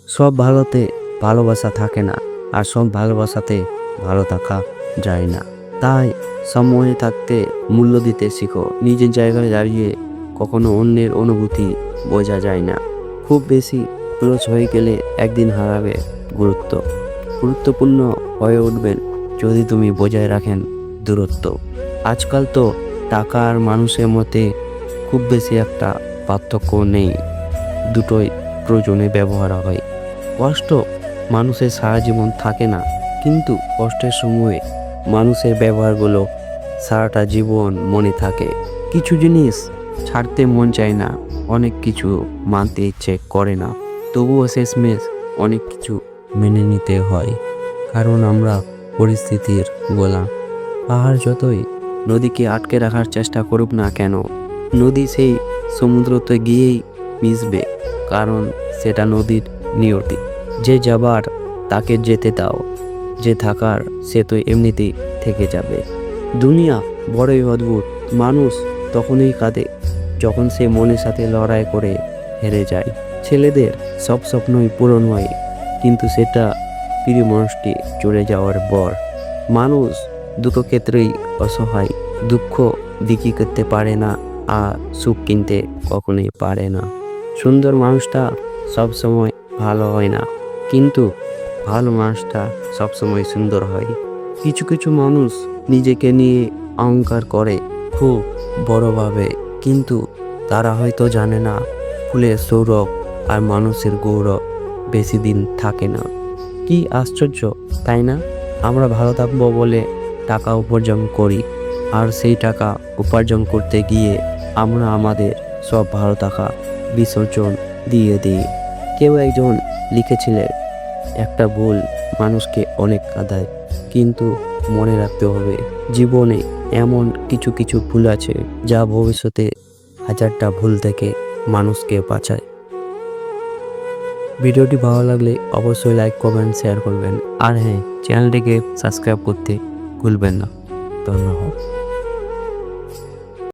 সব ভালোতে ভালোবাসা থাকে না, আর সব ভালোবাসাতে ভালো থাকা যায় না। তাই সময়ে থাকতে মূল্য দিতে শিখো। নিজের জায়গায় দাঁড়িয়ে কখনো অন্যের অনুভূতি বোঝা যায় না। খুব বেশি ক্লোজ হয়ে গেলে একদিন হারাবে গুরুত্ব। গুরুত্বপূর্ণ হয়ে উঠবেন যদি তুমি বজায় রাখেন দূরত্ব। আজকাল তো টাকা আর মানুষের মধ্যে খুব বেশি একটা পার্থক্য নেই, দুটোই প্রয়োজনে ব্যবহার হয়। কষ্ট মানুষের সারা জীবন থাকে না, কিন্তু কষ্টের সময়ে মানুষের ব্যবহারগুলো সারাটা জীবন মনে থাকে। কিছু জিনিস ছাড়তে মন চায় না, অনেক কিছু মানতে ইচ্ছে করে না, তবুও শেষমেশ অনেক কিছু মেনে নিতে হয়, কারণ আমরা পরিস্থিতির গোলাম। পাহাড় যতই নদীকে আটকে রাখার চেষ্টা করুক না কেন, নদী সেই সমুদ্রতে গিয়েই মিশবে, কারণ সেটা নদীর নিয়তি। যে যাবার তাকে যেতে দাও, যে থাকার সে তো এমনিতেই থেকে যাবে। দুনিয়া বড়ই অদ্ভুত। মানুষ তখনই কাঁদে যখন সে মনের সাথে লড়াই করে হেরে যায়। ছেলেদের সব স্বপ্নই পূরণ হয়, কিন্তু সেটা প্রিয় মানুষটি চলে যাওয়ার পর। মানুষ দুটো ক্ষেত্রেই অসহায়। দুঃখ বিক্রি করতে পারে না, আর সুখ কিনতে কখনোই পারে না। সুন্দর মানুষটা সবসময় ভালো হয় না, কিন্তু ভালো মানুষটা সবসময় সুন্দর হয়। কিছু কিছু মানুষ নিজেকে নিয়ে অহংকার করে খুব বড়ভাবে, কিন্তু তারা হয়তো জানে না ফুলের সৌরভ আর মানুষের গৌরব বেশি দিন থাকে না। কি আশ্চর্য, তাই না? আমরা ভালো থাকবো বলে টাকা উপার্জন করি, আর সেই টাকা উপার্জন করতে গিয়ে আমরা আমাদের সব ভালো থাকা বিসর্জন দিয়ে দিই। কেউ একজন লিখেছিলেন, একটা ভুল মানুষকে অনেক কাঁদায়, কিন্তু মনে রাখতে হবে জীবনে এমন কিছু কিছু ভুল আছে যা ভবিষ্যতে হাজারটা ভুল থেকে মানুষকে বাঁচায়। ভিডিওটি ভালো লাগলে অবশ্যই লাইক, কমেন্ট, শেয়ার করবেন। আর হ্যাঁ, চ্যানেলটিকে সাবস্ক্রাইব করতে ভুলবেন না। ধন্যবাদ।